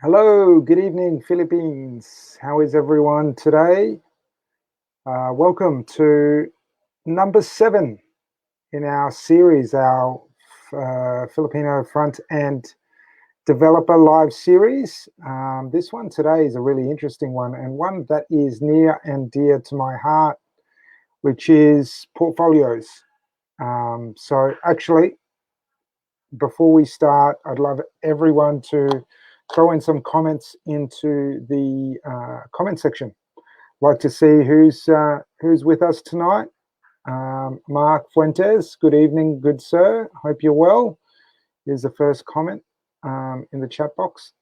Hello, good evening, Philippines. How is everyone today? Welcome to number 7 in our series, our Filipino front end developer live series. This one today is a really interesting one and one that is near and dear to my heart, which is portfolios. So actually, before we start, I'd love everyone to throw in some comments into the comment section. Like to see who's with us tonight. Mark Fuentes, good evening, good sir. Hope you're well. Here's the first comment in the chat box.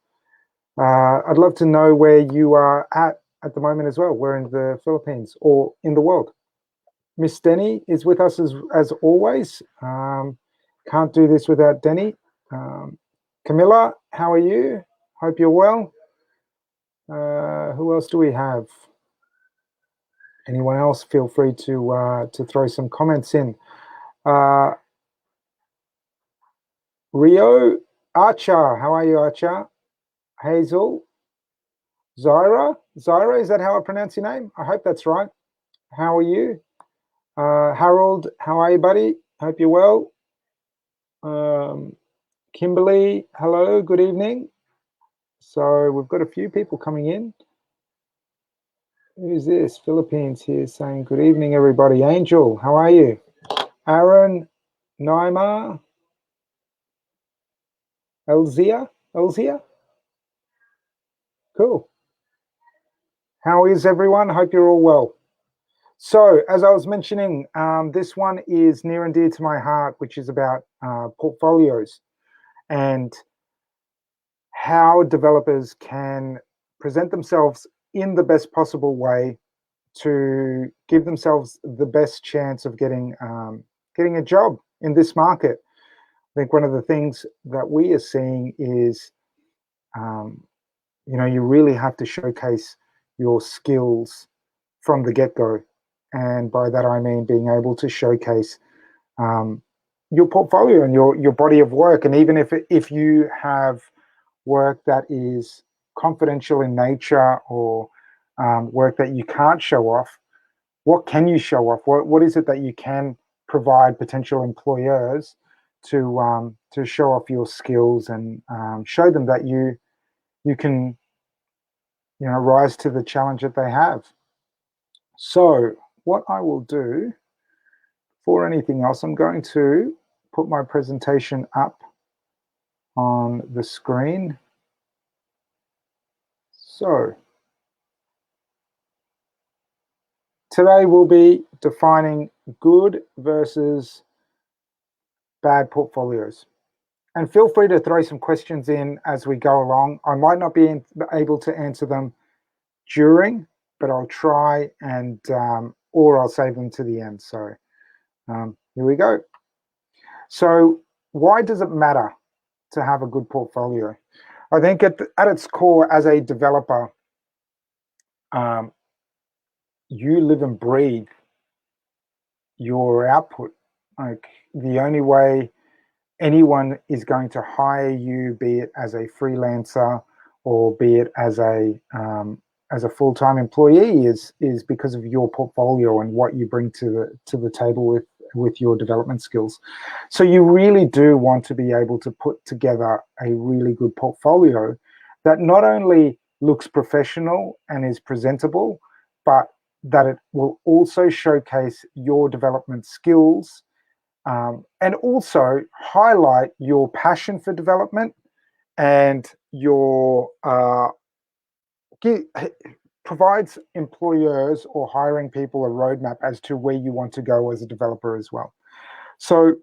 I'd love to know where you are at the moment as well. We're in the Philippines or in the world. Miss Denny is with us as always. Can't do this without Denny. Camilla, how are you? Hope you're well. Who else do we have? Anyone else? Feel free to throw some comments in. Rio, Archer, how are you, Archer? Hazel, Zyra, is that how I pronounce your name? I hope that's right. How are you? Harold, how are you, buddy? Hope you're well. Kimberly, hello, good evening. So we've got a few people coming in. Who's this? Philippines here saying good evening, everybody. Angel, how are you? Aaron, Naima, Elzia? Cool. How is everyone? Hope you're all well. So, as I was mentioning, this one is near and dear to my heart, which is about portfolios and how developers can present themselves in the best possible way to give themselves the best chance of getting a job in this market. I think one of the things that we are seeing is, you really have to showcase your skills from the get-go. And by that, I mean being able to showcase your portfolio and your body of work. And even if you have work that is confidential in nature or work that you can't show off, what can you show off? What is it that you can provide potential employers to show off your skills and show them that you can rise to the challenge that they have. So what I will do, for anything else, I'm going to put my presentation up on the screen. So today we'll be defining good versus bad portfolios. And feel free to throw some questions in as we go along. I might not be able to answer them during, but I'll try and, or I'll save them to the end. So here we go. So why does it matter to have a good portfolio? I think at its core, as a developer, you live and breathe your output. Like, the only way anyone is going to hire you, be it as a freelancer or be it as a full-time employee, is because of your portfolio and what you bring to the table with your development skills. So you really do want to be able to put together a really good portfolio that not only looks professional and is presentable, but that it will also showcase your development skills, and also highlight your passion for development and your provides employers or hiring people a roadmap as to where you want to go as a developer as well. So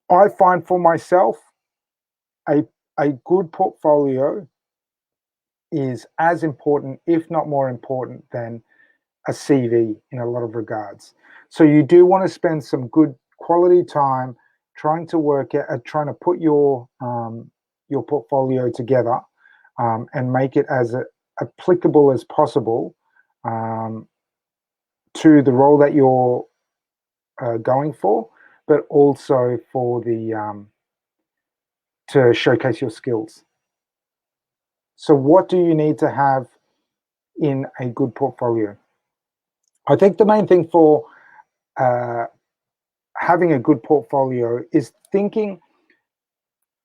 I find for myself a good portfolio is as important, if not more important, than a CV in a lot of regards. So you do want to spend some good quality time trying to trying to put your portfolio together, and make it as applicable as possible to the role that you're going for, but also for the to showcase your skills. So what do you need to have in a good portfolio? I think the main thing for having a good portfolio is thinking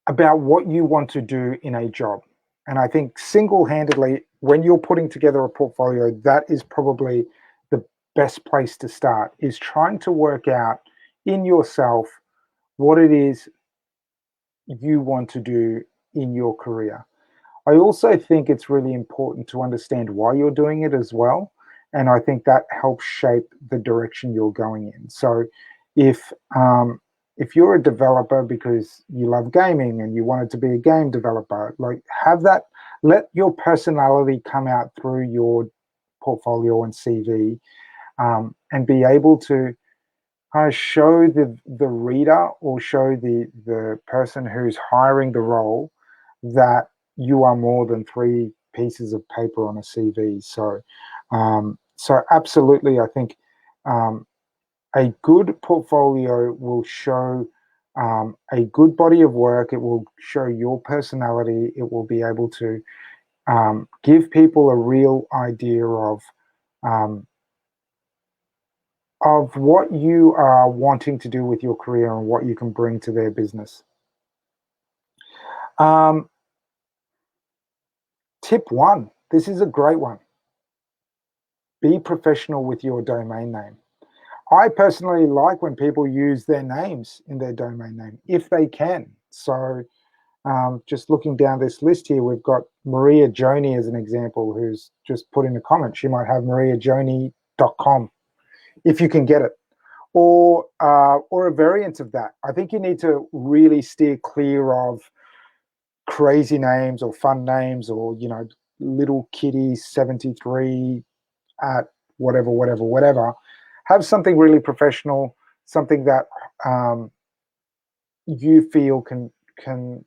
about what you want to do in a job. And I think single-handedly, when you're putting together a portfolio, that is probably the best place to start, is trying to work out in yourself what it is you want to do in your career. I also think it's really important to understand why you're doing it as well. And I think that helps shape the direction you're going in. So if if you're a developer because you love gaming and you wanted to be a game developer, like have that, let your personality come out through your portfolio and CV, and be able to kind of show the reader or show the person who's hiring the role that you are more than 3 pieces of paper on a CV. So, so absolutely, I think a good portfolio will show a good body of work. It will show your personality. It will be able to give people a real idea of what you are wanting to do with your career and what you can bring to their business. Tip 1, this is a great one. Be professional with your domain name. I personally like when people use their names in their domain name, if they can. So just looking down this list here, we've got Maria Joni as an example, who's just put in a comment. She might have mariajoni.com, if you can get it. Or a variant of that. I think you need to really steer clear of crazy names or fun names, or little kitty 73 at whatever. Have something really professional, something that you feel can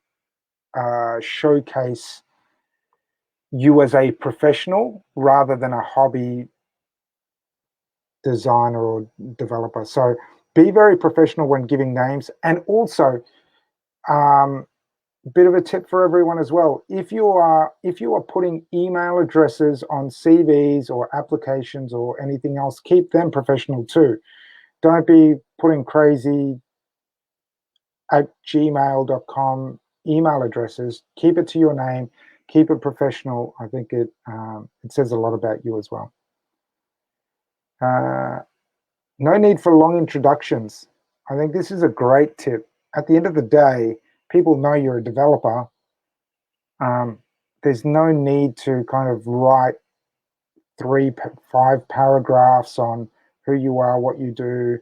showcase you as a professional rather than a hobby designer or developer. So be very professional when giving names. And also bit of a tip for everyone as well, if you are putting email addresses on CVs or applications or anything else, keep them professional too. Don't be putting crazy @gmail.com email addresses. Keep it to your name, keep it professional. I think it says a lot about you as well. No need for long introductions. I think this is a great tip. At the end of the day, people know you're a developer. There's no need to kind of write 3-5 paragraphs on who you are, what you do.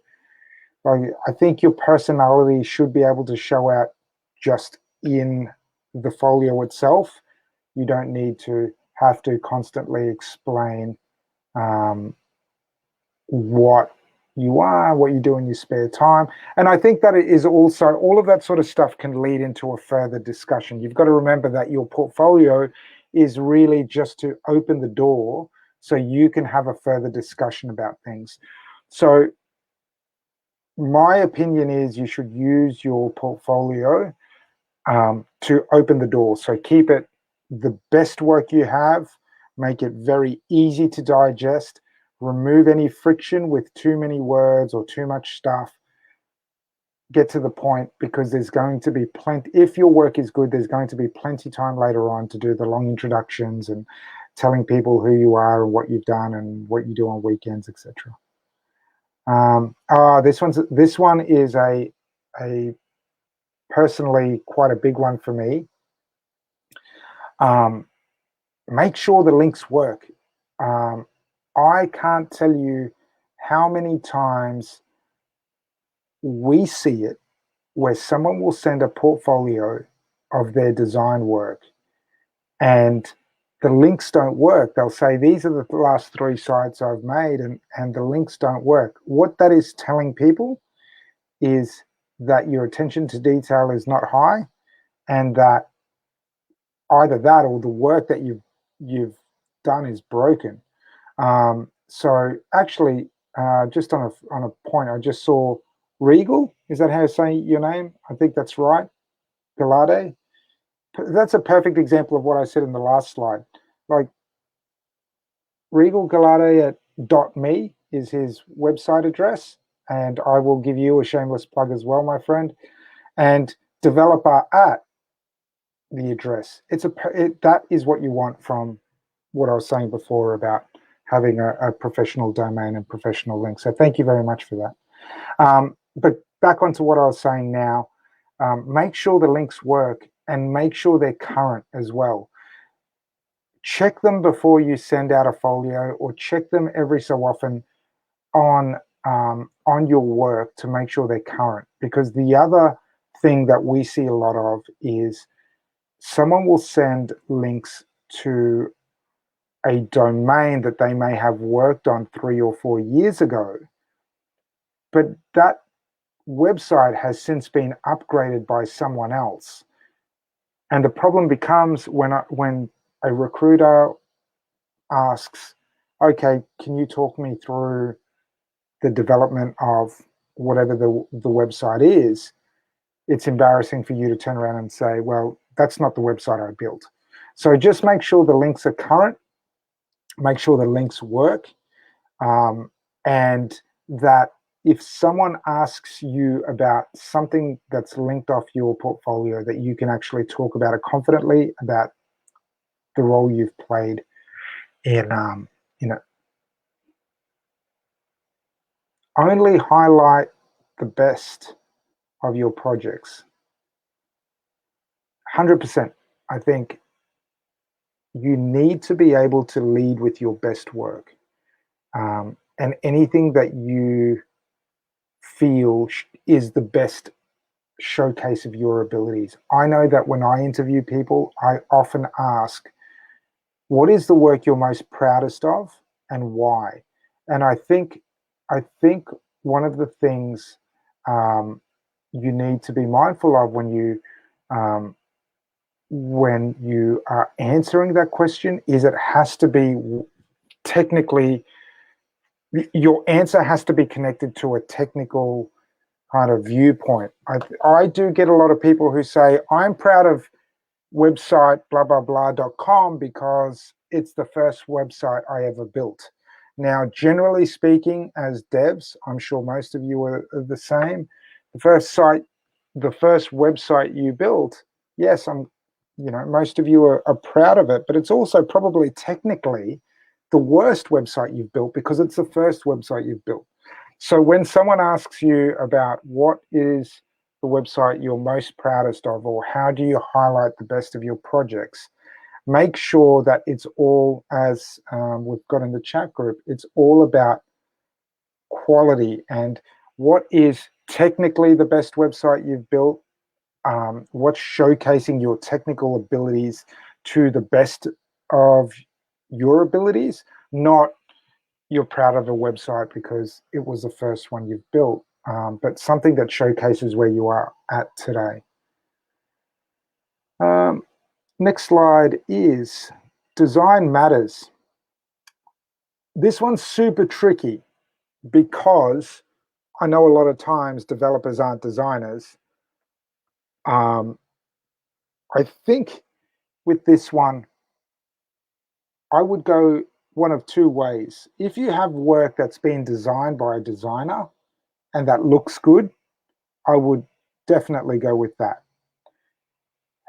I think your personality should be able to show out just in the folio itself. You don't need to have to constantly explain what you are, what you do in your spare time. And I think that it is also, all of that sort of stuff can lead into a further discussion. You've got to remember that your portfolio is really just to open the door so you can have a further discussion about things. So my opinion is you should use your portfolio to open the door. So keep it the best work you have, make it very easy to digest, remove any friction with too many words or too much stuff. Get to the point, because there's going to be plenty, if your work is good, there's going to be plenty time later on to do the long introductions and telling people who you are and what you've done and what you do on weekends, etc. This one is a personally quite a big one for me. Make sure the links work. I can't tell you how many times we see it where someone will send a portfolio of their design work and the links don't work. They'll say, these are the last 3 sites I've made, and the links don't work. What that is telling people is that your attention to detail is not high, and that either that or the work that you've done is broken. So actually, just on a point, I just saw Regal. Is that how you say your name? I think that's right. Galade. that's a perfect example of what I said in the last slide. Like regalgalate@.me is his website address, and I will give you a shameless plug as well, my friend. And developer at the address. That is what you want from what I was saying before about having a professional domain and professional link. So thank you very much for that. But back onto what I was saying now, make sure the links work and make sure they're current as well. Check them before you send out a folio, or check them every so often on your work to make sure they're current. Because the other thing that we see a lot of is someone will send links to a domain that they may have worked on 3 or 4 years ago, but that website has since been upgraded by someone else. And the problem becomes when a recruiter asks, okay, can you talk me through the development of whatever the website is? It's embarrassing for you to turn around and say, well, that's not the website I built. So just make sure the links are current, make sure the links work, and that if someone asks you about something that's linked off your portfolio, that you can actually talk about it confidently, about the role you've played in it. Only highlight the best of your projects. 100%. I think you need to be able to lead with your best work. And anything that you feel is the best showcase of your abilities. I know that when I interview people, I often ask, what is the work you're most proudest of and why? And I think one of the things you need to be mindful of when you are answering that question is it has to be technically, your answer has to be connected to a technical kind of viewpoint. I do get a lot of people who say, I'm proud of website blah blah blah.com because it's the first website I ever built. Now, generally speaking, as devs, I'm sure most of you are the same. The first website you built, yes, most of you are proud of it, but it's also probably technically the worst website you've built because it's the first website you've built. So when someone asks you about what is the website you're most proudest of, or how do you highlight the best of your projects, make sure that it's all, as we've got in the chat group, it's all about quality and what is technically the best website you've built, what's showcasing your technical abilities to the best of your abilities, not you're proud of a website because it was the first one you've built, but something that showcases where you are at today. Next slide is design matters. This one's super tricky because I know a lot of times developers aren't designers. I think with this one, I would go one of two ways. If you have work that's been designed by a designer and that looks good, I would definitely go with that.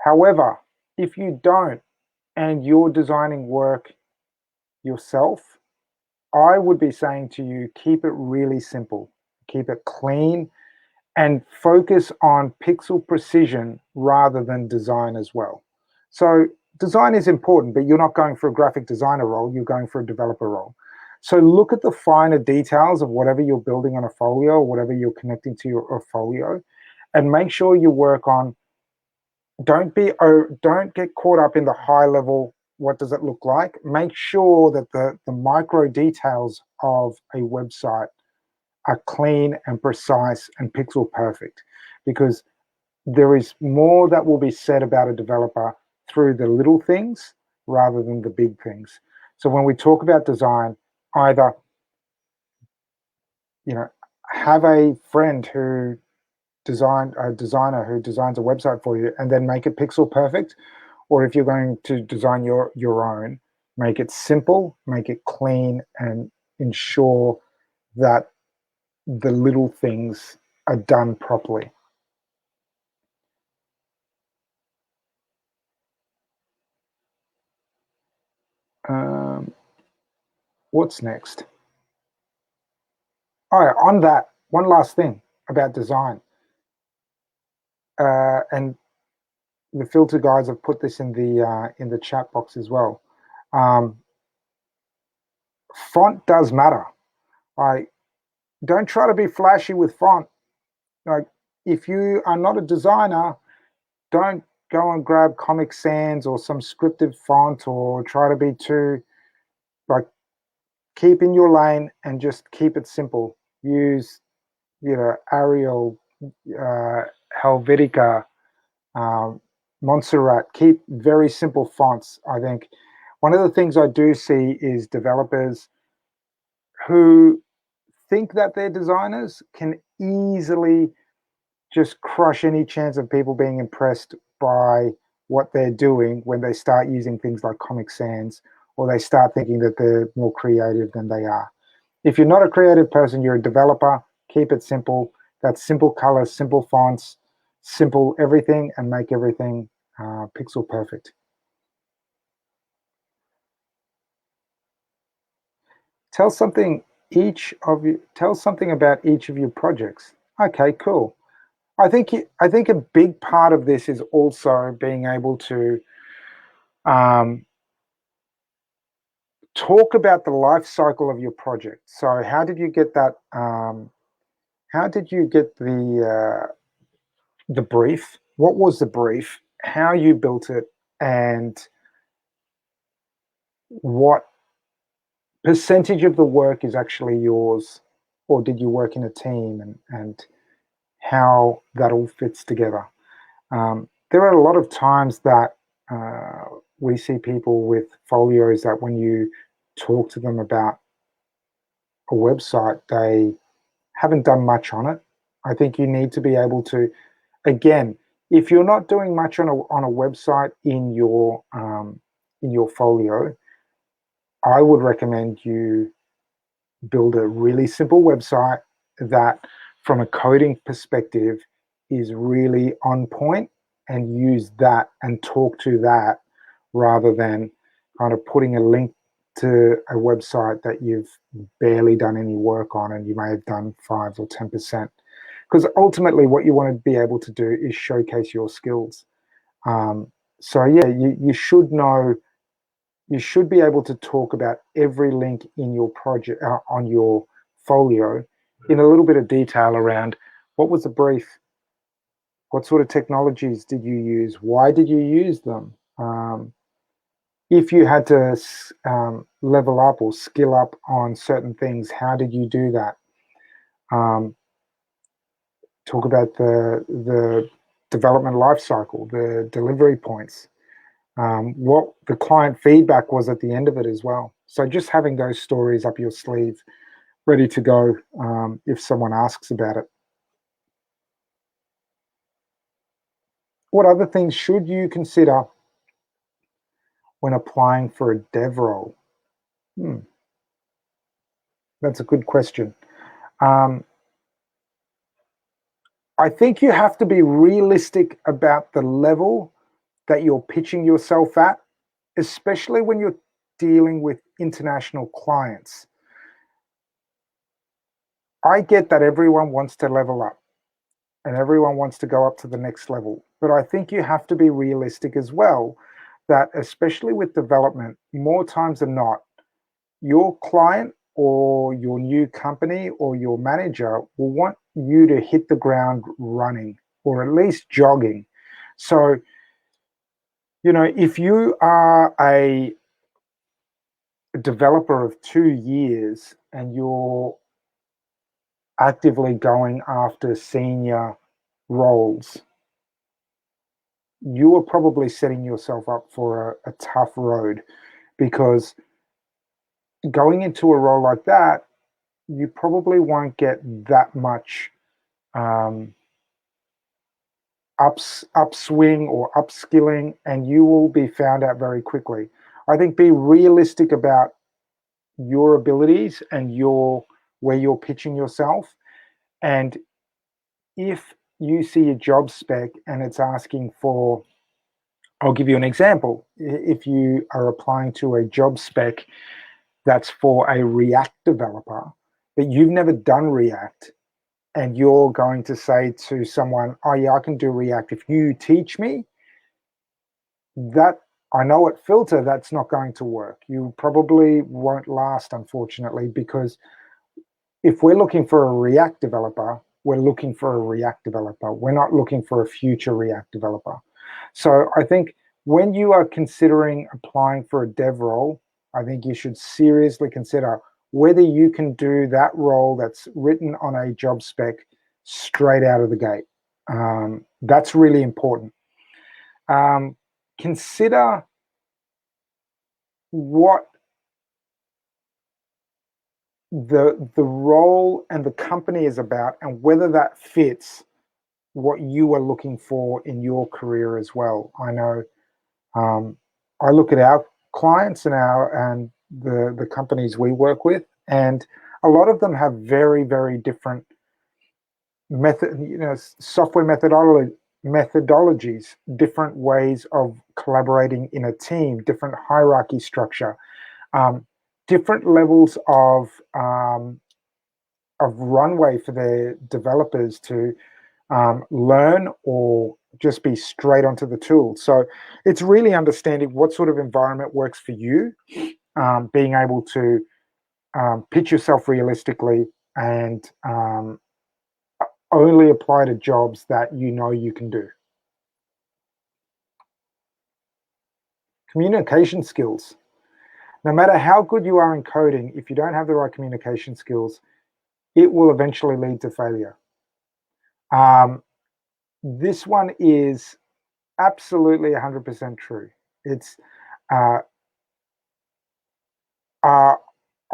However, if you don't and you're designing work yourself, I would be saying to you, keep it really simple, keep it clean, and focus on pixel precision rather than design as well. So design is important, but you're not going for a graphic designer role, you're going for a developer role. So look at the finer details of whatever you're building on a folio or whatever you're connecting to your folio, and make sure you work on, don't get caught up in the high level, what does it look like? Make sure that the micro details of a website are clean and precise and pixel perfect, because there is more that will be said about a developer through the little things rather than the big things. So when we talk about design, either have a friend who a designer who designs a website for you and then make it pixel perfect, or if you're going to design your own, make it simple, make it clean, and ensure that the little things are done properly. What's next? Oh, on that, one last thing about design. And the Filta guys have put this in the chat box as well. Font does matter. Don't try to be flashy with font. Like, if you are not a designer, don't go and grab Comic Sans or some scripted font or try to be too, like, keep in your lane and just keep it simple. Use, Arial, Helvetica, Montserrat. Keep very simple fonts. I think one of the things I do see is developers who think that they're designers can easily just crush any chance of people being impressed by what they're doing when they start using things like Comic Sans, or they start thinking that they're more creative than they are. If you're not a creative person, you're a developer, keep it simple. That's simple colors, simple fonts, simple everything, and make everything pixel perfect. Tell something about each of your projects. Okay, cool. I think a big part of this is also being able to talk about the life cycle of your project. So how did you get that? How did you get the brief? What was the brief? How you built it, and what percentage of the work is actually yours, or did you work in a team, and how that all fits together. There are a lot of times that we see people with folios that when you talk to them about a website, they haven't done much on it. I think you need to be able to, again, if you're not doing much on a website in your folio, I would recommend you build a really simple website that, from a coding perspective, is really on point, and use that and talk to that rather than kind of putting a link to a website that you've barely done any work on and you may have done 5 or 10%. Because ultimately what you want to be able to do is showcase your skills. So yeah, you should know, you should be able to talk about every link in your project, on your folio, in a little bit of detail around what was the brief, what sort of technologies did you use, why did you use them, if you had to level up or skill up on certain things, how did you do that? Talk about the development life cycle, the delivery points, what the client feedback was at the end of it as well. So just having those stories up your sleeve, ready to go if someone asks about it. What other things should you consider when applying for a dev role? That's a good question. I think you have to be realistic about the level that you're pitching yourself at, especially when you're dealing with international clients. I get that everyone wants to level up and everyone wants to go up to the next level, but I think you have to be realistic as well, that especially with development, more times than not, your client or your new company or your manager will want you to hit the ground running, or at least jogging. So, if you are a developer of 2 years and you're actively going after senior roles, you are probably setting yourself up for a tough road, because going into a role like that, you probably won't get that much upswing or upskilling, and you will be found out very quickly. I think be realistic about your abilities and where you're pitching yourself. And if you see a job spec and it's asking for, I'll give you an example. If you are applying to a job spec that's for a React developer, but you've never done React, and you're going to say to someone, oh yeah, I can do React if you teach me, that I know at Filta that's not going to work. You probably won't last, unfortunately, because if we're looking for a React developer, we're looking for a React developer. We're not looking for a future React developer. So I think when you are considering applying for a dev role, I think you should seriously consider whether you can do that role that's written on a job spec straight out of the gate. That's really important. Consider what the role and the company is about, and whether that fits what you are looking for in your career as well. I know I look at our clients and the companies we work with, and a lot of them have very, very different software methodologies, different ways of collaborating in a team, different hierarchy structure, different levels of runway for their developers to learn or just be straight onto the tool. So it's really understanding what sort of environment works for you, being able to pitch yourself realistically, and only apply to jobs that you know you can do. Communication skills. No matter how good you are in coding, if you don't have the right communication skills, it will eventually lead to failure. This one is absolutely 100% true. It's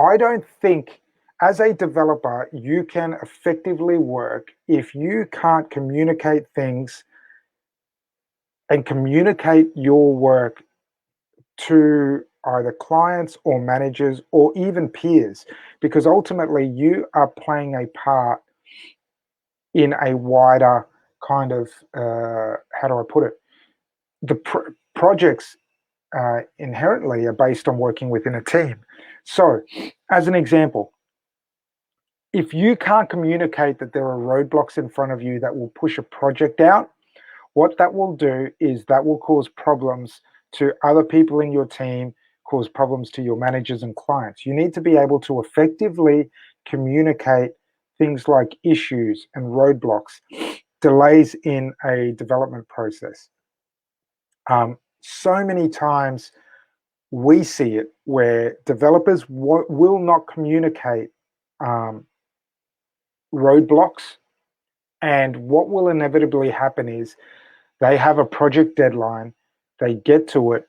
I don't think as a developer you can effectively work if you can't communicate things and communicate your work to either clients or managers or even peers, because ultimately you are playing a part in a wider kind of, how do I put it? The projects inherently are based on working within a team. So, as an example, if you can't communicate that there are roadblocks in front of you that will push a project out, what that will do is that will cause problems to other people in your team, cause problems to your managers and clients. You need to be able to effectively communicate things like issues and roadblocks, delays in a development process. So many times we see it where developers will not communicate roadblocks, and what will inevitably happen is they have a project deadline, they get to it,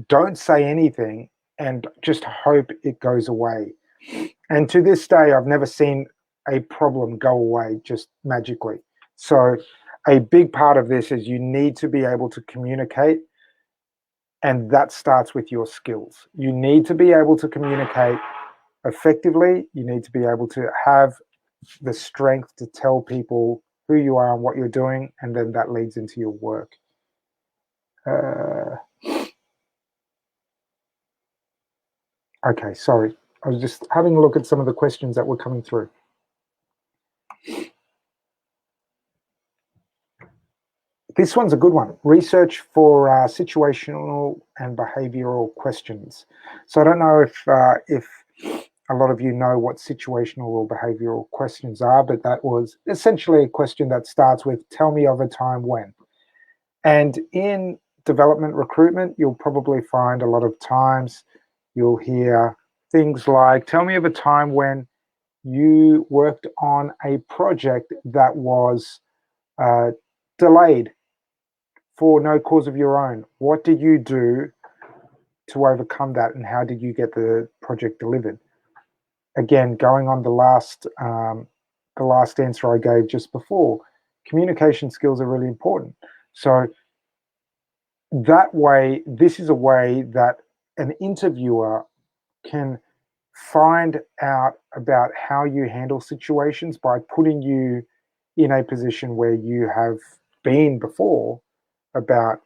don't say anything, and just hope it goes away. And to this day, I've never seen a problem go away just magically. So a big part of this is you need to be able to communicate, and that starts with your skills. You need to be able to communicate effectively. You need to be able to have the strength to tell people who you are and what you're doing, and then that leads into your work. Okay, sorry. I was just having a look at some of the questions that were coming through. This one's a good one. Research for situational and behavioral questions. So I don't know if a lot of you know what situational or behavioral questions are, but that was essentially a question that starts with, tell me of a time when. And in development recruitment, you'll probably find a lot of times you'll hear things like, tell me of a time when you worked on a project that was delayed for no cause of your own. What did you do to overcome that, and how did you get the project delivered? Again, going on the last answer I gave just before, communication skills are really important. So that way, this is a way that an interviewer can find out about how you handle situations by putting you in a position where you have been before about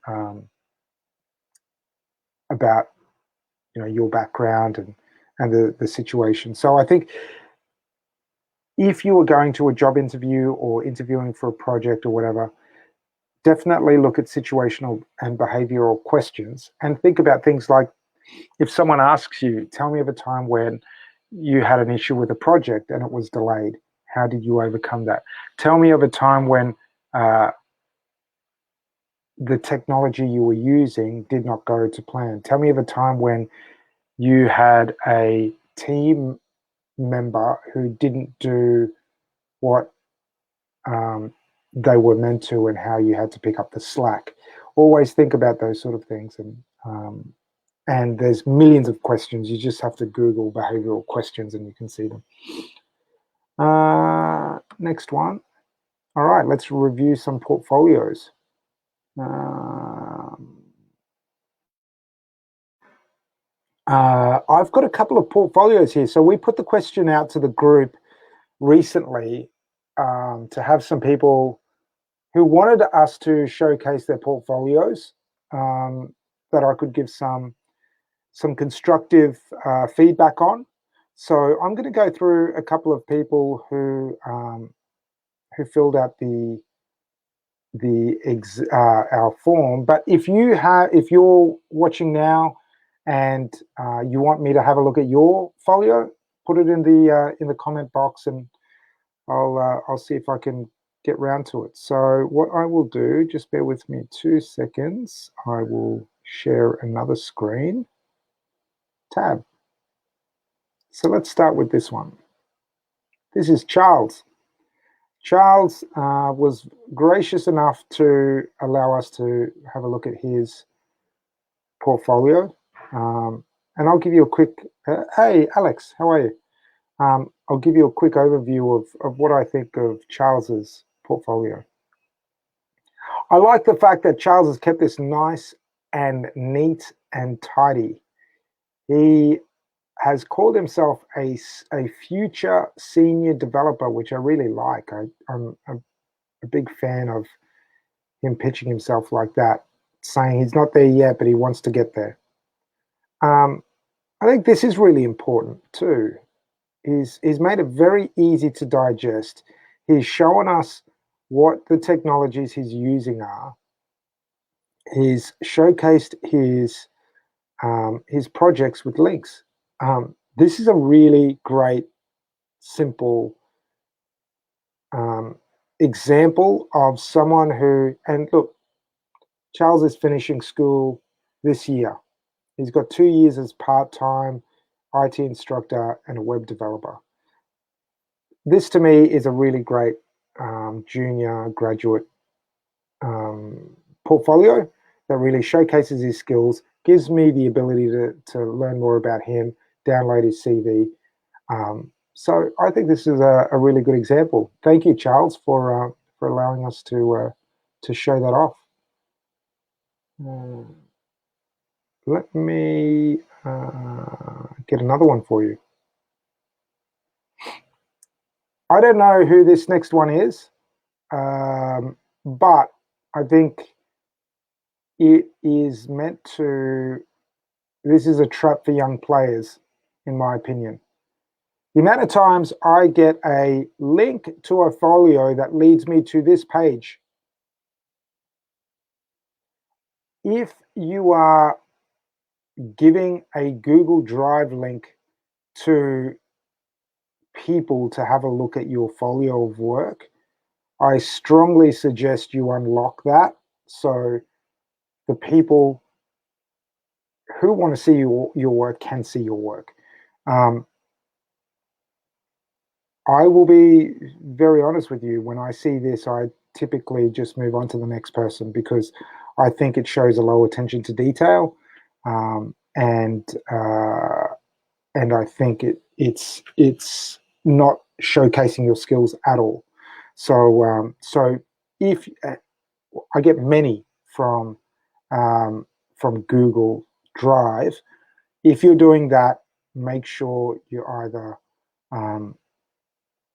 your background and the situation. So I think if you are going to a job interview or interviewing for a project or whatever, definitely look at situational and behavioral questions and think about things like, if someone asks you, tell me of a time when you had an issue with a project and it was delayed, how did you overcome that? Tell me of a time when the technology you were using did not go to plan. Tell me of a time when you had a team member who didn't do what they were meant to and how you had to pick up the slack. Always think about those sort of things. And there's millions of questions. You just have to Google behavioral questions and you can see them. Next one. All right, let's review some portfolios. I've got a couple of portfolios here. So we put the question out to the group recently to have some people who wanted us to showcase their portfolios, that I could give some constructive feedback on. So I'm going to go through a couple of people who filled out our form. But if you're watching now and you want me to have a look at your folio, put it in the comment box, and I'll see if I can get round to it. So what I will do, just bear with me 2 seconds. I will share another screen tab. So let's start with this one. This is Charles. Charles was gracious enough to allow us to have a look at his portfolio. And I'll give you a quick, hey, Alex, how are you? I'll give you a quick overview of what I think of Charles's portfolio. I like the fact that Charles has kept this nice and neat and tidy. He has called himself a future senior developer, which I really like. I'm a big fan of him pitching himself like that, saying he's not there yet, but he wants to get there. I think this is really important too. He's made it very easy to digest. He's shown us what the technologies he's using are. He's showcased his projects with links. This is a really great, simple example of someone who, and look, Charles is finishing school this year. He's got 2 years as part-time IT instructor and a web developer. This to me is a really great junior graduate portfolio that really showcases his skills, gives me the ability to learn more about him, download his CV. So I think this is a really good example. Thank you, Charles, for allowing us to show that off. Let me get another one for you. I don't know who this next one is, but I think it is meant to, this is a trap for young players, in my opinion. The amount of times I get a link to a folio that leads me to this page. If you are giving a Google Drive link to people to have a look at your folio of work, I strongly suggest you unlock that so the people who want to see your work can see your work. I will be very honest with you. When I see this, I typically just move on to the next person because I think it shows a low attention to detail, and I think it's not showcasing your skills at all. So if I get many from Google Drive. If you're doing that, make sure you either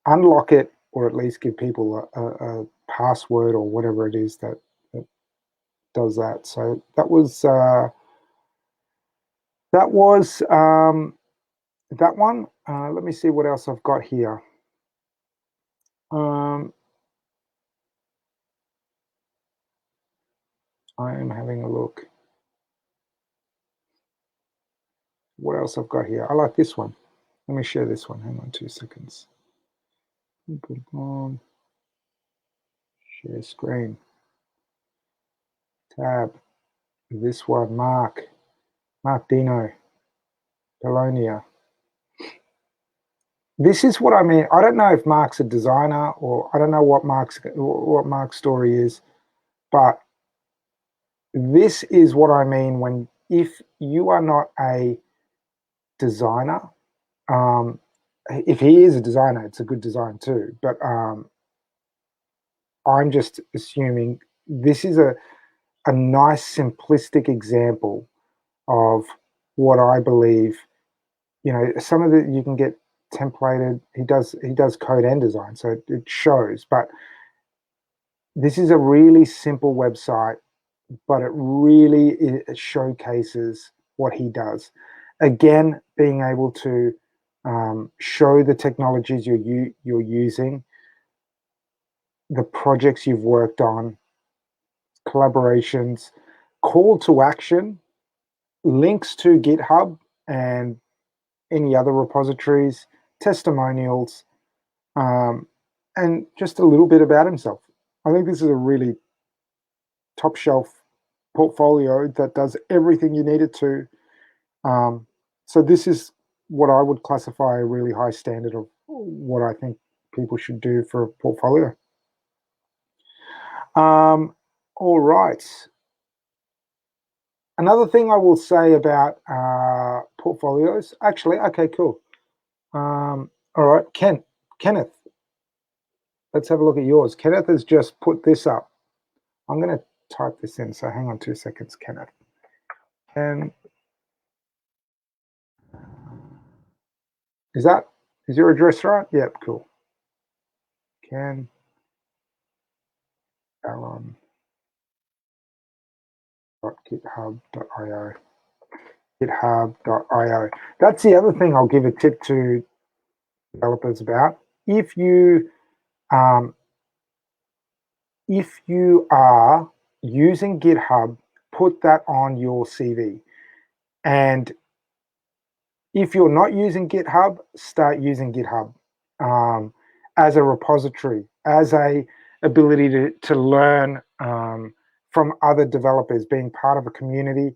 unlock it or at least give people a password or whatever it is that does that. So that was that one. Let me see what else I've got here. I am having a look. What else I've got here? I like this one. Let me share this one. Hang on 2 seconds. Share screen. Tab. This one, Mark Dino, Polonia. This is what I mean. I don't know if Mark's a designer or I don't know what Mark's story is, but this is what I mean when if you are not a designer, if he is a designer, it's a good design too. But I'm just assuming this is a nice simplistic example of what I believe. You know, some of it you can get templated. He does code and design, so it shows. But this is a really simple website, but it showcases what he does. Again, being able to show the technologies you're using, the projects you've worked on, collaborations, call to action, links to GitHub and any other repositories, testimonials, and just a little bit about himself. I think this is a really top shelf portfolio that does everything you need it to. So this is what I would classify a really high standard of what I think people should do for a portfolio. All right. Another thing I will say about portfolios, actually, okay, cool. All right, Kenneth, let's have a look at yours. Kenneth has just put this up. I'm going to type this in, so hang on 2 seconds, Kenneth. And is your address right? Yep, cool. Ken Allen .github.io. GitHub.io. That's the other thing I'll give a tip to developers about. If you are using GitHub, put that on your CV. And if you're not using GitHub, start using GitHub as a repository, as a ability to learn from other developers, being part of a community.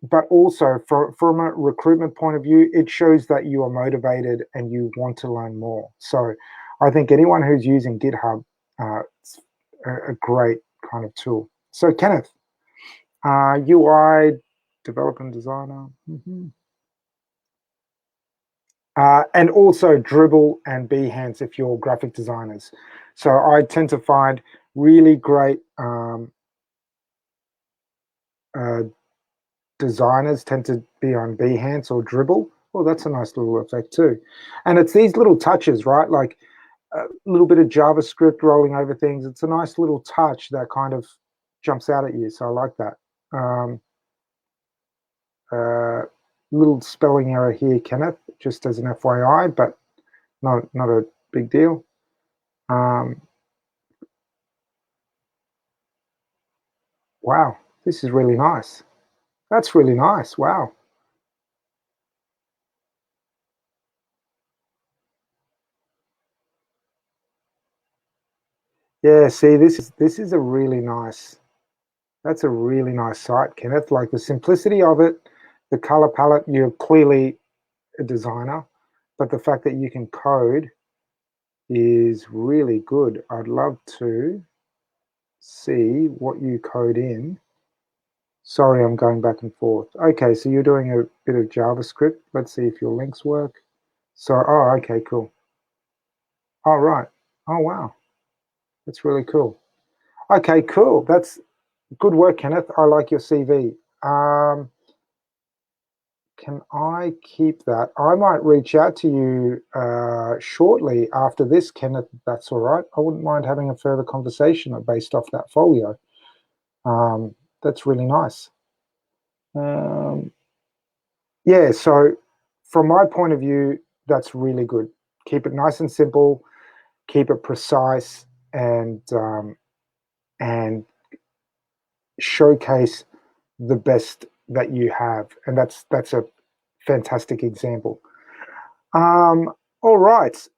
But also from a recruitment point of view, it shows that you are motivated and you want to learn more. So I think anyone who's using GitHub, it's a great kind of tool. So Kenneth, UI developer and designer. And also Dribble and Behance if you're graphic designers. So I tend to find really great designers tend to be on Behance or Dribble. Oh, that's a nice little effect too. And it's these little touches, right? Like a little bit of JavaScript rolling over things. It's a nice little touch that kind of jumps out at you. So I like that. Little spelling error here, Kenneth, just as an FYI, but not a big deal. Wow, this is really nice. That's really nice. Wow. Yeah, see, this is a really nice. That's a really nice site, Kenneth. Like the simplicity of it, the color palette. You're clearly a designer, but the fact that you can code is really good. I'd love to see what you code in. Sorry, I'm going back and forth. Okay, so you're doing a bit of JavaScript. Let's see if your links work. So, oh, okay, cool. All right. Oh, wow. That's really cool. Okay, cool. That's good work, Kenneth. I like your CV. Can I keep that? I might reach out to you shortly after this, Kenneth, if that's all right. I wouldn't mind having a further conversation based off that folio. That's really nice. Yeah, so from my point of view, that's really good. Keep it nice and simple, keep it precise, and showcase the best that you have, and that's a fantastic example. All right.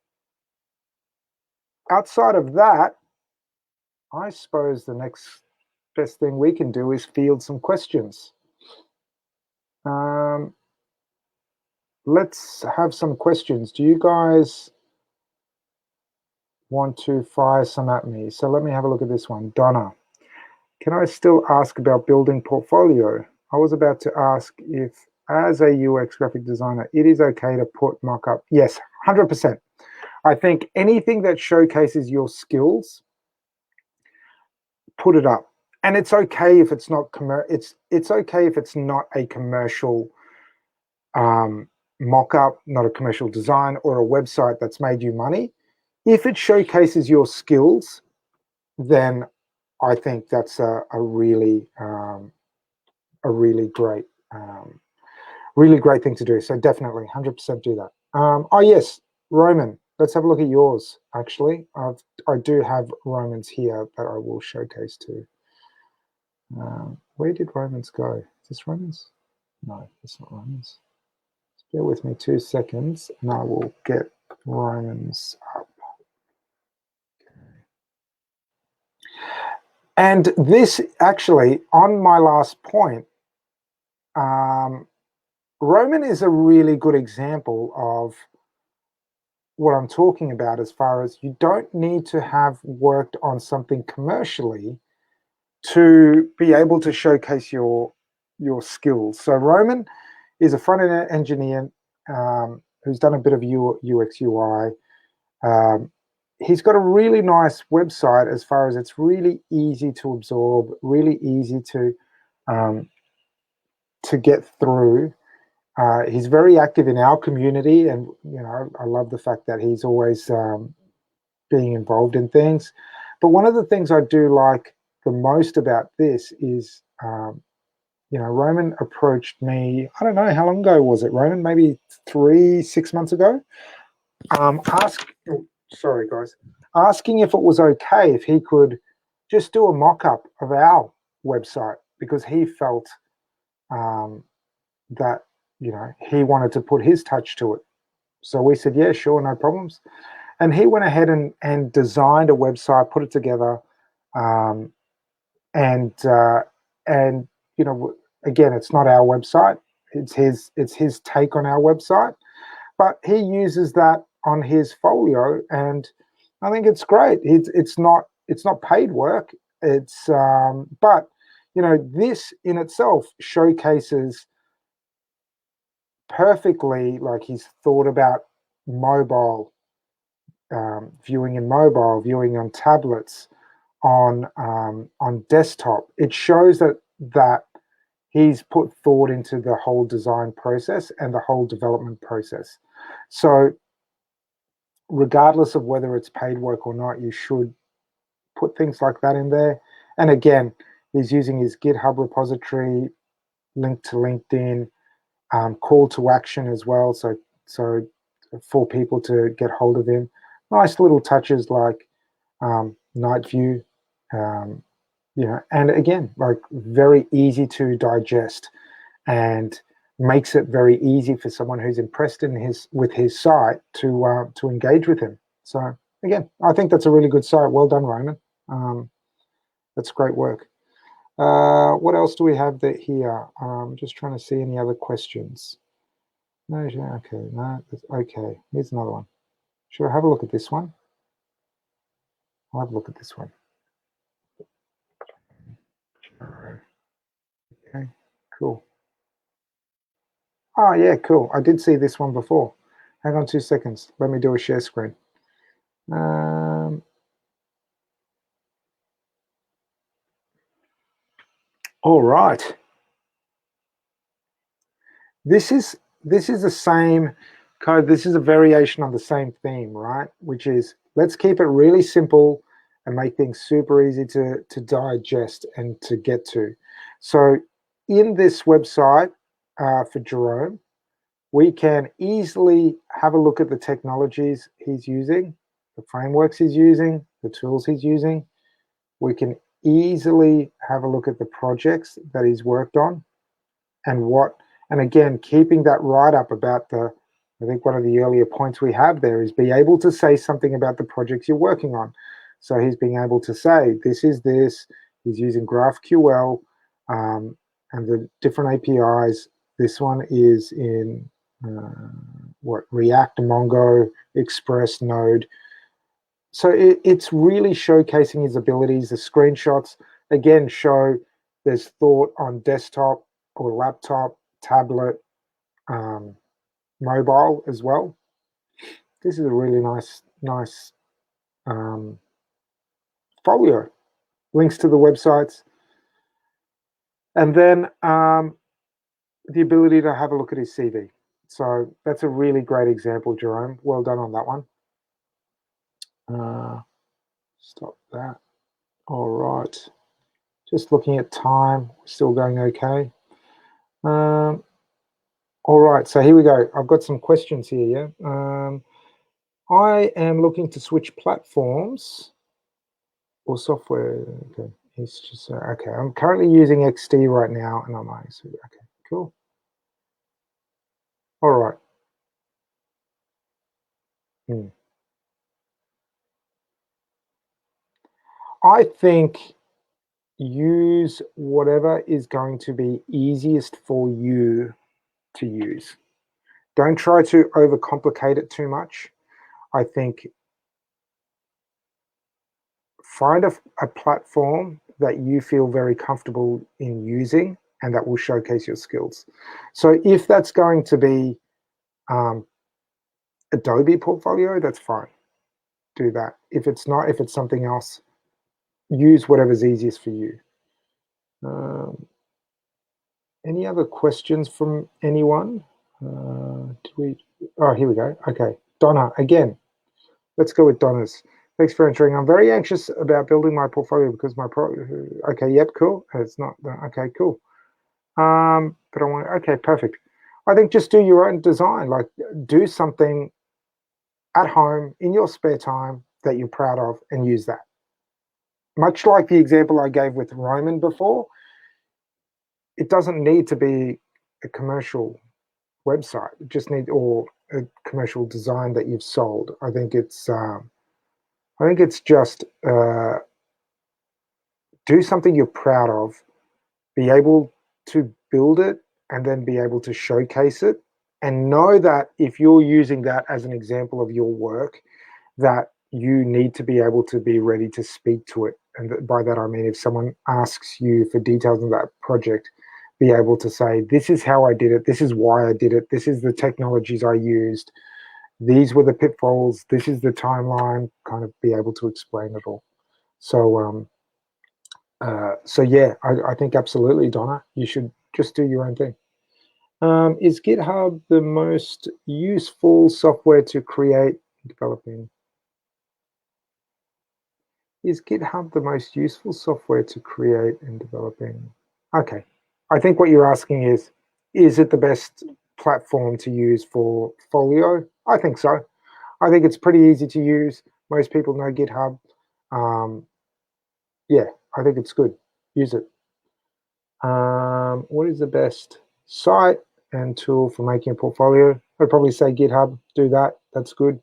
Outside of that, I suppose the next best thing we can do is field some questions. Um, let's have some questions. Do you guys want to fire some at me? So let me have a look at this one. Donna, can I still ask about building portfolio? I was about to ask if, as a UX graphic designer, it is okay to put mock-up. Yes, 100%. I think anything that showcases your skills, put it up. And it's okay if it's not it's okay if it's not a commercial mock-up, not a commercial design or a website that's made you money. If it showcases your skills, then I think that's a really great thing to do. So definitely 100% do that. Oh yes, Roman. Let's have a look at yours. Actually, I do have Romans here that I will showcase too. Where did Romans go? Is this Romans? No, it's not Romans. Just bear with me 2 seconds and I will get Romans up. And this actually, on my last point, Roman is a really good example of what I'm talking about, as far as you don't need to have worked on something commercially to be able to showcase your skills. So Roman is a front-end engineer who's done a bit of UX UI. He's got a really nice website, as far as it's really easy to absorb, really easy to get through. He's very active in our community, and I love the fact that he's always being involved in things. But one of the things I do like the most about this is, Roman approached me. I don't know, how long ago was it, Roman? Maybe 6 months ago. Sorry, guys. Asking if it was okay if he could just do a mock-up of our website, because he felt that he wanted to put his touch to it. So we said, yeah, sure, no problems. And he went ahead and designed a website, put it together, and again, it's not our website; it's his take on our website. But he uses that on his folio, and I think it's great. It's not paid work. It's but this in itself showcases perfectly, like, he's thought about mobile, viewing in mobile, viewing on tablets, on desktop. It shows that he's put thought into the whole design process and the whole development process. So regardless of whether it's paid work or not, you should put things like that in there. And again, he's using his GitHub repository, link to LinkedIn, call to action as well, so for people to get hold of him. Nice little touches like night view, and again, like, very easy to digest, and makes it very easy for someone who's impressed with his site to engage with him. So again, I think that's a really good site. Well done, Roman. That's great work. What else do we have here? Just trying to see any other questions. No, okay, no, okay. Here's another one. Should I have a look at this one? I'll have a look at this one. Okay, cool. Oh yeah, cool. I did see this one before. Hang on 2 seconds. Let me do a share screen. All right. This is the same code. This is a variation on the same theme, right? Which is, let's keep it really simple and make things super easy to digest and to get to. So in this website for Jerome, we can easily have a look at the technologies he's using, the frameworks he's using, the tools he's using. We can easily have a look at the projects that he's worked on and again, keeping that right up about I think one of the earlier points we have there is be able to say something about the projects you're working on. So he's being able to say, this is this, he's using GraphQL and the different APIs. This one is in React, Mongo, Express, Node. So it's really showcasing his abilities. The screenshots, again, show there's thought on desktop or laptop, tablet, mobile as well. This is a really nice folio. Links to the websites. And then the ability to have a look at his CV. So that's a really great example, Jerome. Well done on that one. Stop that. All right. Just looking at time, still going okay. All right, so here we go. I've got some questions here, yeah? I am looking to switch platforms or software. Okay, it's just, okay. I'm currently using XD right now, and I'm okay, cool. All right. I think use whatever is going to be easiest for you to use. Don't try to overcomplicate it too much. I think find a platform that you feel very comfortable in using and that will showcase your skills. So if that's going to be Adobe Portfolio, that's fine. Do that. If it's not, if it's something else, use whatever's easiest for you. Any other questions from anyone? Oh, here we go. Okay, Donna, again. Let's go with Donna's. Thanks for entering. I'm very anxious about building my portfolio because okay, yep, cool. It's not, okay, cool. But I want, okay, perfect. I think just do your own design, like do something at home in your spare time that you're proud of and use that. Much like the example I gave with Roman before, it doesn't need to be a commercial website. It just need, or a commercial design that you've sold. I think it's just do something you're proud of, be able to build it, and then be able to showcase it. And know that if you're using that as an example of your work, that you need to be able to be ready to speak to it. And by that, I mean, if someone asks you for details of that project, be able to say, this is how I did it, this is why I did it, this is the technologies I used, these were the pitfalls, this is the timeline, kind of be able to explain it all. So, so yeah, I think absolutely, Donna, you should just do your own thing. Is GitHub the most useful software to create and developing? Is GitHub the most useful software to create and developing? Okay, I think what you're asking is it the best platform to use for Folio? I think so. I think it's pretty easy to use. Most people know GitHub. Yeah, I think it's good. Use it. What is the best site and tool for making a portfolio? I'd probably say GitHub. Do that. That's good.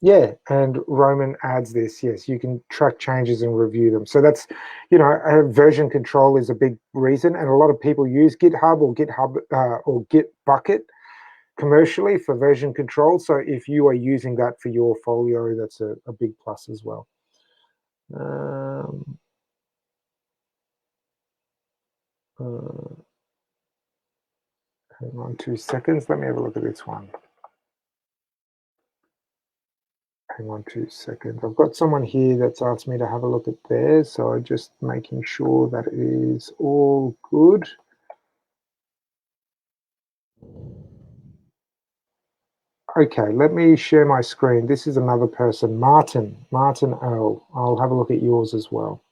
Yeah, and Roman adds this. Yes, you can track changes and review them. So that's, version control is a big reason, and a lot of people use GitHub or Gitbucket commercially for version control. So if you are using that for your folio, that's a big plus as well. Hang on 2 seconds. Let me have a look at this one. hang on 2 seconds. I've got someone here that's asked me to have a look at theirs, so I'm just making sure that it is all good. Okay, let me share my screen. This is another person, Martin L. I'll have a look at yours as well.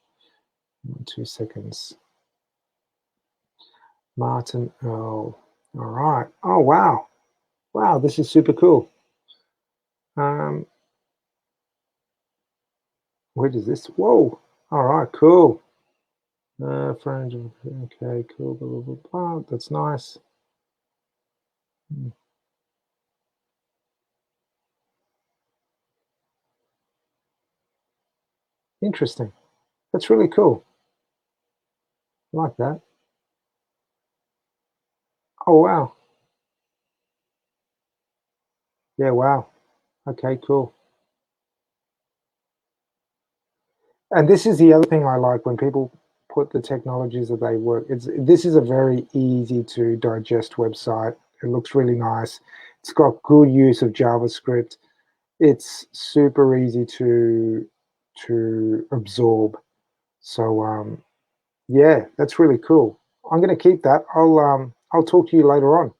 2 seconds. Martin L. All right. Oh, wow. Wow, this is super cool. Where does this? Whoa. All right, cool. Okay, cool. Blah, blah, blah, blah. That's nice. Interesting. That's really cool. I like that. Oh, wow. Yeah, wow. Okay, cool. And this is the other thing I like when people put the technologies that they work. This is a very easy to digest website. It looks really nice. It's got good use of JavaScript. It's super easy to absorb. So yeah, that's really cool. I'm going to keep that. I'll talk to you later on.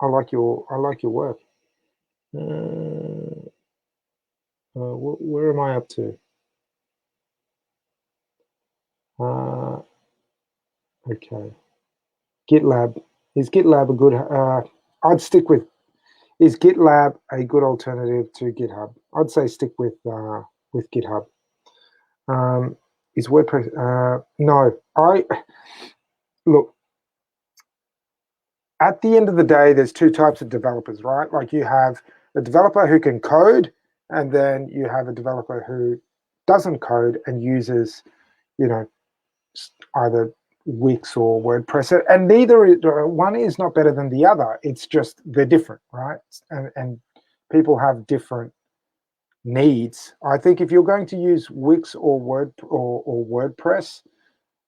I like your work. Where am I up to? Okay. GitLab. Is GitLab a good? I'd stick with. Is GitLab a good alternative to GitHub? I'd say stick with GitHub. Is WordPress? No. I look. At the end of the day, there's two types of developers, right? Like you have a developer who can code, and then you have a developer who doesn't code and uses, you know, either Wix or WordPress, and one is not better than the other. It's just they're different, right? And people have different needs. I think if you're going to use Wix or WordPress,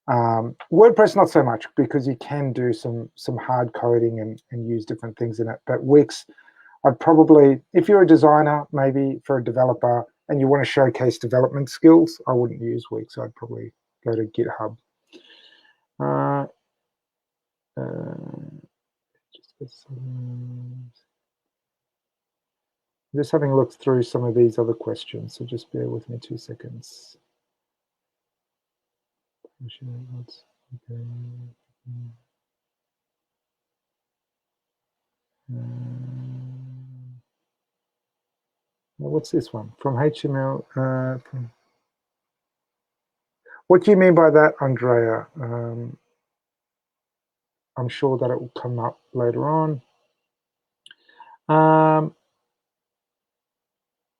WordPress not so much because you can do some hard coding and use different things in it. But Wix, I'd probably, if you're a designer, maybe for a developer, and you want to showcase development skills, I wouldn't use Wix. I'd probably go to GitHub. Just having a look through some of these other questions, so just bear with me 2 seconds. Okay. What's this one? From HTML. What do you mean by that, Andrea? I'm sure that it will come up later on.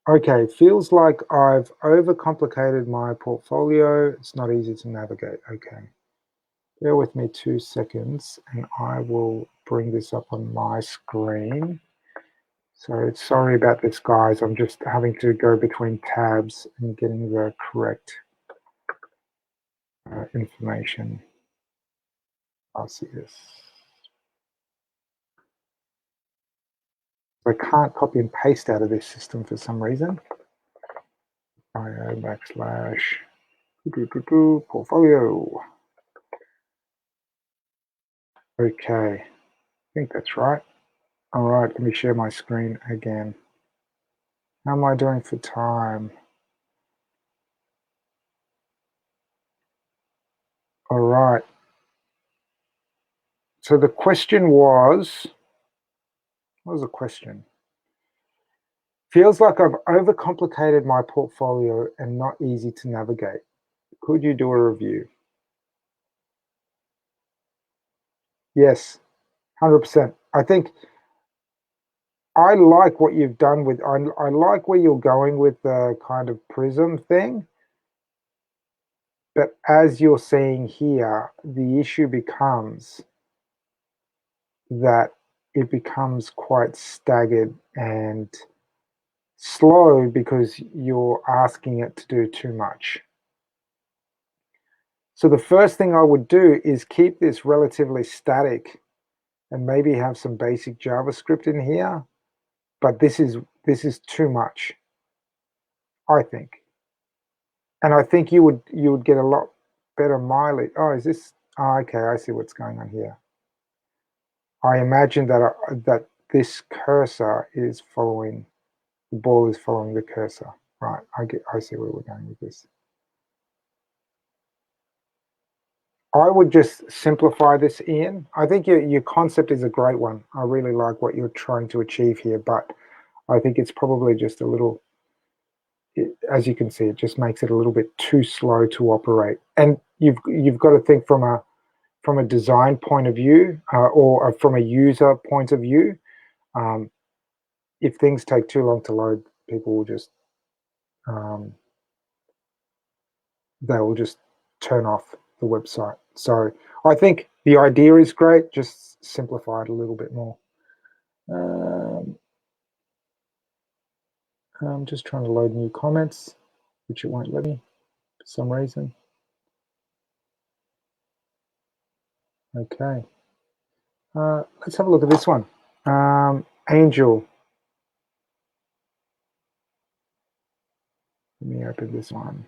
Okay, feels like I've overcomplicated my portfolio. It's not easy to navigate. Okay. Bear with me 2 seconds and I will bring this up on my screen. So sorry about this, guys. I'm just having to go between tabs and getting the correct information. I'll see this. I can't copy and paste out of this system for some reason. IO / portfolio. Okay, I think that's right. All right, let me share my screen again. How am I doing for time? All right. So the question was, what was the question? Feels like I've overcomplicated my portfolio and not easy to navigate. Could you do a review? Yes, 100%. I think I like what you've done with, I like where you're going with the kind of prism thing. But as you're seeing here, the issue becomes that it becomes quite staggered and slow because you're asking it to do too much. So the first thing I would do is keep this relatively static and maybe have some basic JavaScript in here, but this is too much, I think. And I think you would get a lot better mileage. Oh, is this? Oh, okay, I see what's going on here. I imagine that that this cursor is following, the ball is following the cursor. Right, I see where we're going with this. I would just simplify this, Ian. I think your concept is a great one. I really like what you're trying to achieve here, but I think it's probably just a little, as you can see, it just makes it a little bit too slow to operate. And you've got to think from a design point of view, or from a user point of view. If things take too long to load, people will just they will just turn off the website. So I think the idea is great, just simplify it a little bit more. I'm just trying to load new comments, which it won't let me for some reason. Okay. Let's have a look at this one. Angel. Let me open this one.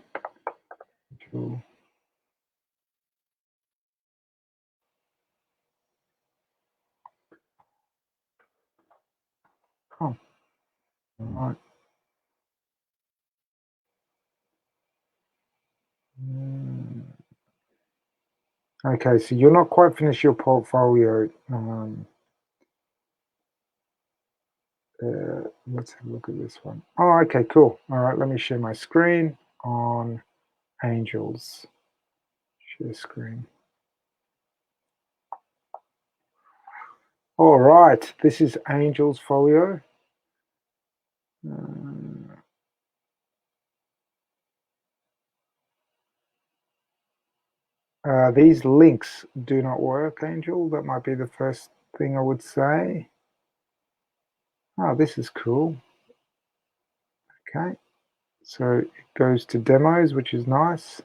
Angel. Oh, all right. Okay, so you're not quite finished your portfolio. Let's have a look at this one. Oh, okay, cool. All right, let me share my screen on Angels. Share screen. All right, this is Angels folio. These links do not work, Angel. That might be the first thing I would say. Oh, this is cool. Okay, so it goes to demos, which is nice.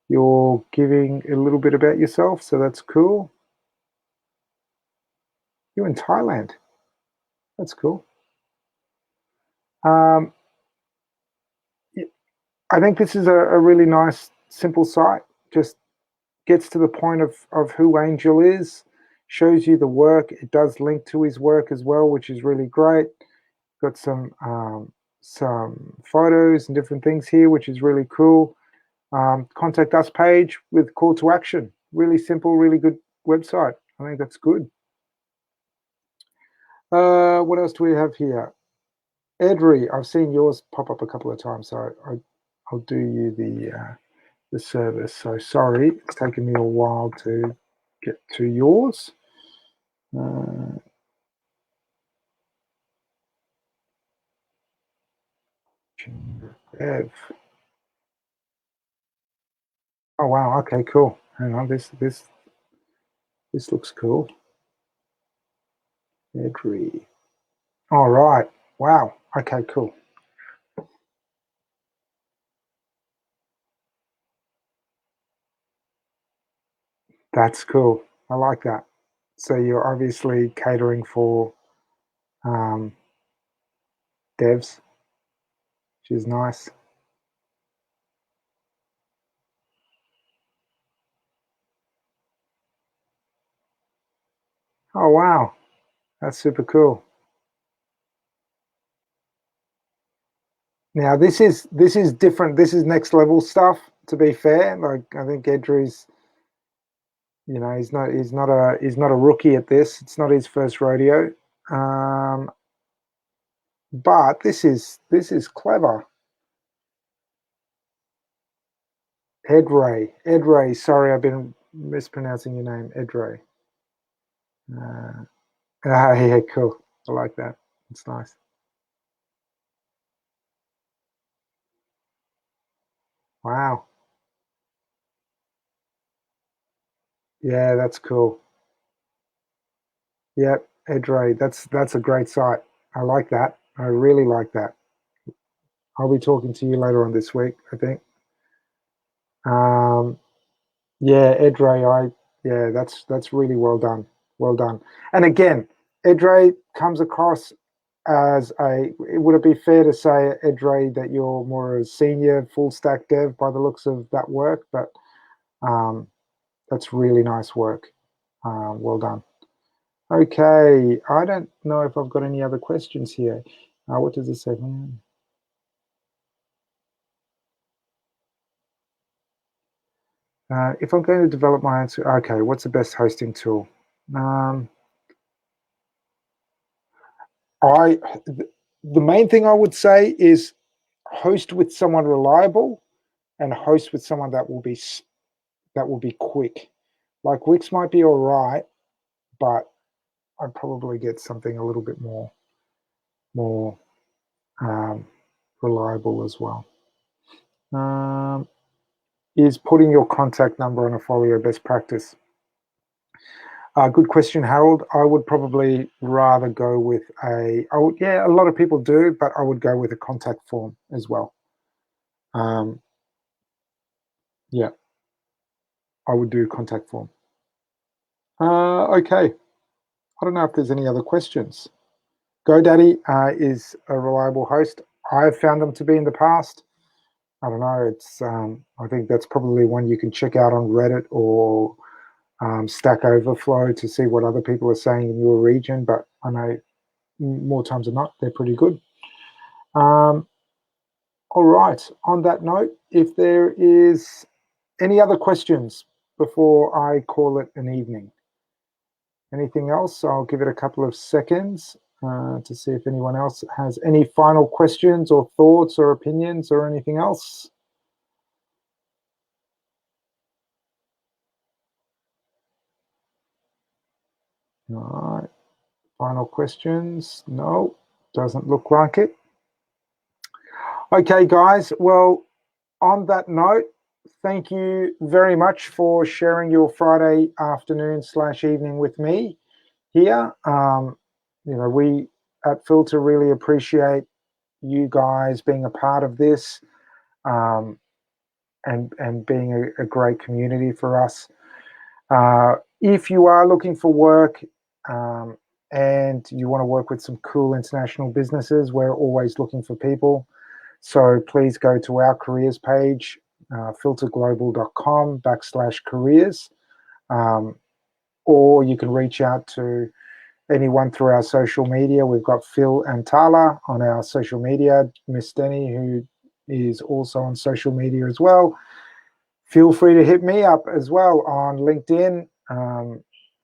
You're giving a little bit about yourself, so that's cool. You're in Thailand. That's cool. I think this is a really nice, simple site. Just gets to the point of who Angel is, shows you the work. It does link to his work as well, which is really great. Got some photos and different things here, which is really cool. Contact us page with call to action. Really simple, really good website. I think that's good. What else do we have here? Edry, I've seen yours pop up a couple of times, so I'll do you the service. So sorry, it's taken me a while to get to yours. Ev. Oh wow, okay, cool. Hang on, this looks cool. Edry. All right. Wow. Okay, cool. That's cool. I like that. So you're obviously catering for devs, which is nice. Oh wow, that's super cool. Now this is different. This is next level stuff. To be fair, like I think Edry's, you know, he's not a rookie at this. It's not his first rodeo. But this is clever. Edray. Sorry, I've been mispronouncing your name, Edray. Yeah, cool. I like that. It's nice. Wow. Yeah, that's cool. Yep, Edray. That's a great site. I like that. I really like that. I'll be talking to you later on this week, I think. Yeah, Edray. Yeah, that's really well done. Well done. And again, Edray comes across would it be fair to say, Edre, that you're more a senior full stack dev by the looks of that work? But that's really nice work. Well done. Okay, I don't know if I've got any other questions here. What does it say? If I'm going to develop my own, okay, what's the best hosting tool? The main thing I would say is host with someone reliable and host with someone that will be quick. Like Wix might be all right, but I'd probably get something a little bit more reliable as well. Is putting your contact number on a folio best practice? Good question, Harold. I would probably rather go with yeah, a lot of people do, but I would go with a contact form as well. Yeah, I would do contact form. Okay, I don't know if there's any other questions. GoDaddy is a reliable host. I've found them to be in the past. I don't know. It's I think that's probably one you can check out on Reddit or Stack Overflow to see what other people are saying in your region. But I know more times than not, they're pretty good. All right. On that note, if there is any other questions before I call it an evening? Anything else? I'll give it a couple of seconds to see if anyone else has any final questions or thoughts or opinions or anything else. All right. Final questions? No, doesn't look like it. Okay, guys. Well, on that note, thank you very much for sharing your Friday afternoon / evening with me here. You know, we at Filta really appreciate you guys being a part of this and being a great community for us. If you are looking for work and you want to work with some cool international businesses, we're always looking for people. So please go to our careers page, filterglobal.com/careers, or you can reach out to anyone through our social media. We've got Phil and Tala on our social media, Miss Denny, who is also on social media as well. Feel free to hit me up as well on LinkedIn.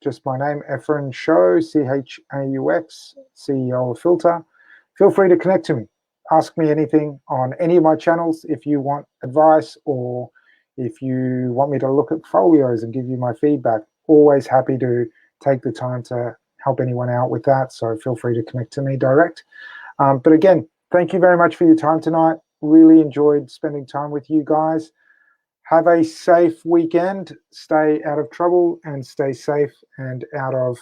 Just my name, Efren Chaux, CHAUX, CEO of Filta. Feel free to connect to me. Ask me anything on any of my channels if you want advice or if you want me to look at folios and give you my feedback. Always happy to take the time to help anyone out with that. So feel free to connect to me direct. But again, thank you very much for your time tonight. Really enjoyed spending time with you guys. Have a safe weekend. Stay out of trouble and stay safe and out of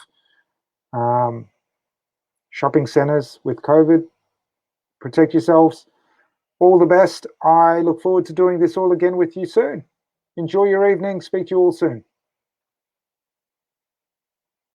shopping centers with COVID. Protect yourselves. All the best. I look forward to doing this all again with you soon. Enjoy your evening. Speak to you all soon.